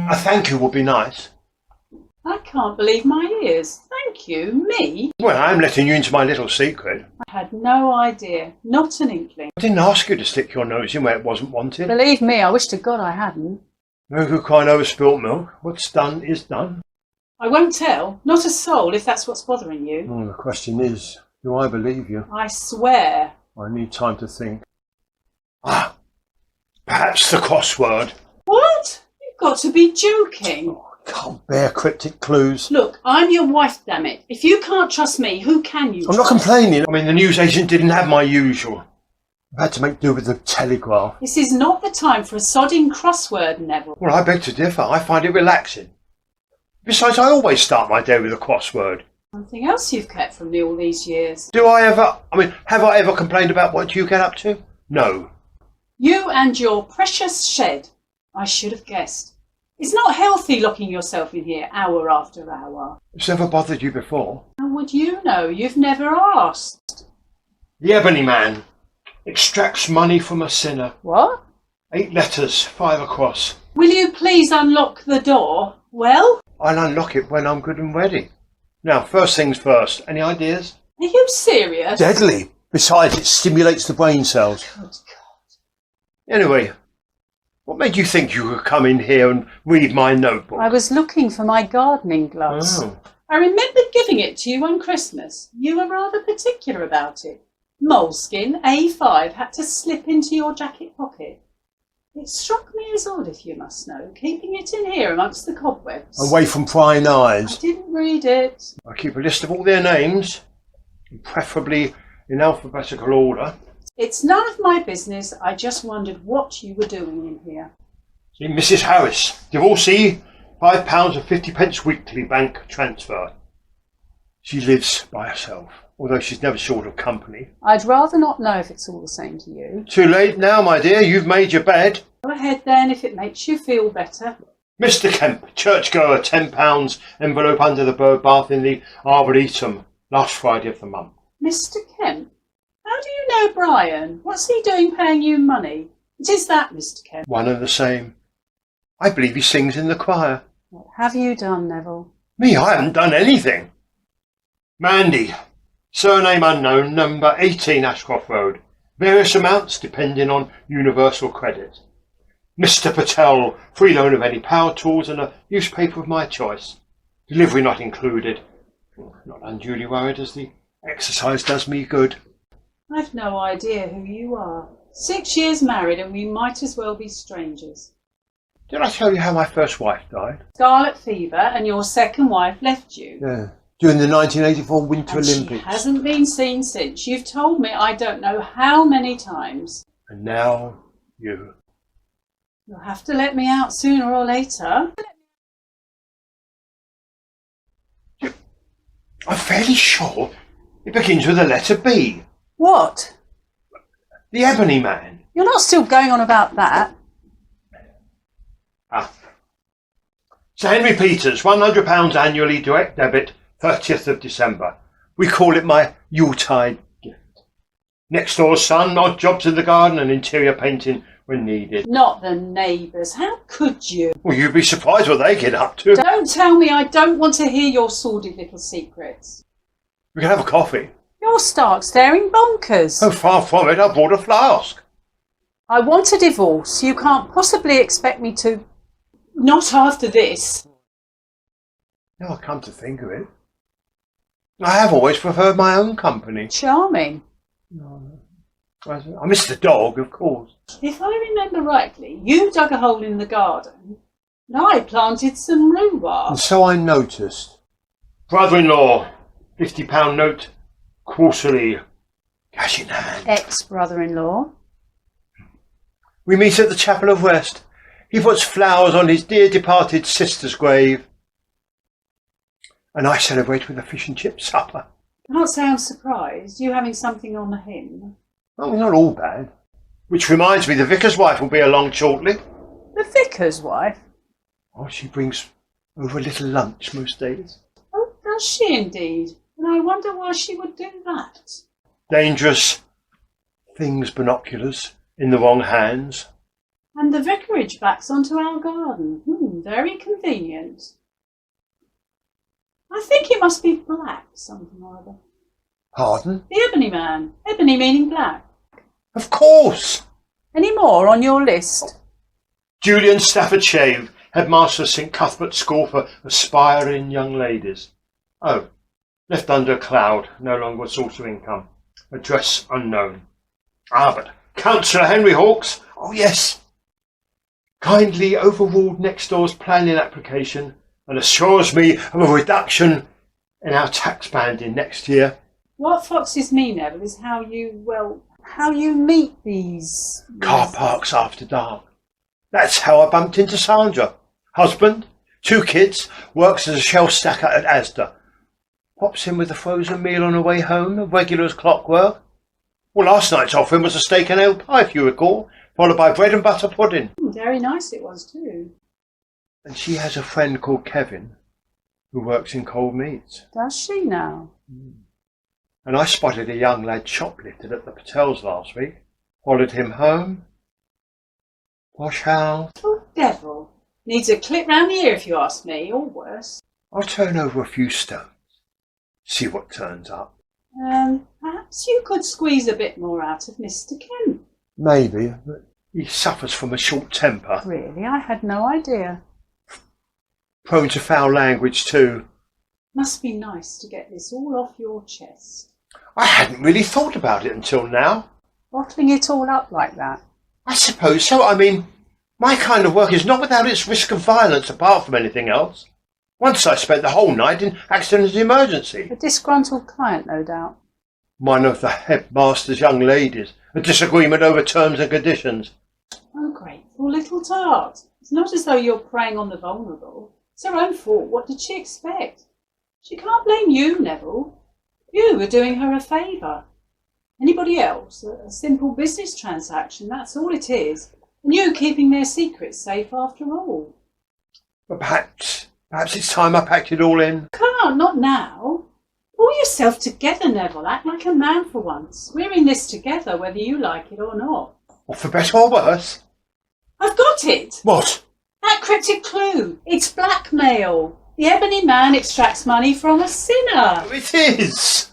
A thank you would be nice. I can't believe my ears. Thank you, me? Well, I'm letting you into my little secret. I had no idea, not an inkling. I didn't ask you to stick your nose in where it wasn't wanted. Believe me, I wish to God I hadn't. No good crying over spilt milk. What's done is done. I won't tell, not a soul, if that's what's bothering you. Oh, the question is, do I believe you? I swear. I need time to think. Ah, perhaps the crossword. What? You've got to be joking. Oh, I can't bear cryptic clues. Look, I'm your wife, damn it. If you can't trust me, who can you I'm not complaining. I mean, the newsagent didn't have my usual. I've had to make do with the telegraph. This is not the time for a sodding crossword, Neville. Well, I beg to differ. I find it relaxing. Besides, I always start my day with a crossword. Something else you've kept from me all these years. Have I ever complained about what you get up to? No. You and your precious shed. I should have guessed. It's not healthy locking yourself in here hour after hour. It's never bothered you before. How would you know? You've never asked. The ebony man extracts money from a sinner. What? 8 letters, 5 across. Will you please unlock the door? Well? I'll unlock it when I'm good and ready. Now, first things first. Any ideas? Are you serious? Deadly. Besides, it stimulates the brain cells. Good God. Anyway, what made you think you could come in here and read my notebook? I was looking for my gardening gloves. Oh. I remember giving it to you on Christmas. You were rather particular about it. Moleskin A5 had to slip into your jacket pocket. It struck me as odd, if you must know, keeping it in here amongst the cobwebs. Away from prying I eyes. didn't read it. I keep a list of all their names, preferably in alphabetical order. It's none of my business. I just wondered what you were doing in here. See, Mrs. Harris, divorcee, £5 and 50p weekly bank transfer. She lives by herself, although she's never short of company. I'd rather not know if it's all the same to you. Too late now, my dear. You've made your bed. Go ahead then, if it makes you feel better. Mr. Kemp, churchgoer, £10, envelope under the bird bath in the Arboretum, last Friday of the month. Mr. Kemp? How do you know Brian? What's he doing paying you money? It is that, Mr. Kemp. One and the same. I believe he sings in the choir. What have you done, Neville? Me, I haven't done anything. Mandy, surname unknown, number 18 Ashcroft Road. Various amounts depending on universal credit. Mr. Patel, free loan of any power tools and a newspaper of my choice. Delivery not included. Not unduly worried, as the exercise does me good. I've no idea who you are. 6 years married and we might as well be strangers. Did I tell you how my first wife died? Scarlet fever and your second wife left you. Yeah, during the 1984 Winter And Olympics. she hasn't been seen since. You've told me I don't know how many times. And now you. You'll have to let me out sooner or later. I'm fairly sure it begins with the letter B. What? The ebony man. You're not still going on about that? Ah. Sir Henry Peters, £100 annually, direct debit, 30th of December. We call it my Yuletide gift. Next door's son, odd jobs in the garden and interior painting when needed. Not the neighbours. How could you? Well, you'd be surprised what they get up to. Don't tell me. I don't want to hear your sordid little secrets. We can have a coffee. You're stark staring bonkers. Oh, far from it. I brought a flask. I want a divorce. You can't possibly expect me to... Not after this. Now I come to think of it, I have always preferred my own company. Charming. I miss the dog, of course. If I remember rightly, you dug a hole in the garden and I planted some rhubarb. And so I noticed. Brother-in-law, £50 note, quarterly, cash in hand. Ex-brother-in-law. We meet at the Chapel of Rest. He puts flowers on his dear departed sister's grave. And I celebrate with a fish and chip supper. Can't say I'm surprised. You having something on him. Oh, not all bad. Which reminds me, the vicar's wife will be along shortly. The vicar's wife? Oh, she brings over a little lunch most days. Oh, does she indeed? And I wonder why she would do that. Dangerous things, binoculars, in the wrong hands. And the vicarage backs onto our garden. Very convenient. I think it must be black, something or other. Pardon? The ebony man. Ebony meaning black. Of course! Any more on your list? Julian Stafford Shave, headmaster of St Cuthbert's School for Aspiring Young Ladies. Oh, left under a cloud, no longer a source of income. Address unknown. Ah, but Councillor Henry Hawkes, oh yes, kindly overruled next door's planning application and assures me of a reduction in our tax banding next year. What foxes me, Neville, is how you meet these... Car parks after dark. That's how I bumped into Sandra. Husband, 2 kids, works as a shelf stacker at Asda. Pops in with a frozen meal on the way home, regular as clockwork. Well, last night's offering was a steak and ale pie, if you recall, followed by bread and butter pudding. Very nice it was too. And she has a friend called Kevin, who works in cold meats. Does she now? And I spotted a young lad shoplifted at the Patels last week. Followed him home. Wash house. Oh, devil. Needs a clip round the ear if you ask me, or worse. I'll turn over a few stones. See what turns up. Perhaps you could squeeze a bit more out of Mr. Kemp. Maybe, but he suffers from a short temper. Really? I had no idea. Prone to foul language too. Must be nice to get this all off your chest. I hadn't really thought about it until now. Bottling it all up like that. I suppose so. I mean, my kind of work is not without its risk of violence apart from anything else. Once I spent the whole night in accident and emergency. A disgruntled client, no doubt. One of the headmaster's young ladies. A disagreement over terms and conditions. Ungrateful little tart. It's not as though you're preying on the vulnerable. It's her own fault. What did she expect? She can't blame you, Neville. You were doing her a favour. Anybody else? A simple business transaction, that's all it is. And you keeping their secrets safe after all. But perhaps it's time I packed it all in. Can't, not now. Pull yourself together, Neville. Act like a man for once. We're in this together, whether you like it or not. Or for better or worse. I've got it! What? That cryptic clue. It's blackmail. The ebony man extracts money from a sinner. It is!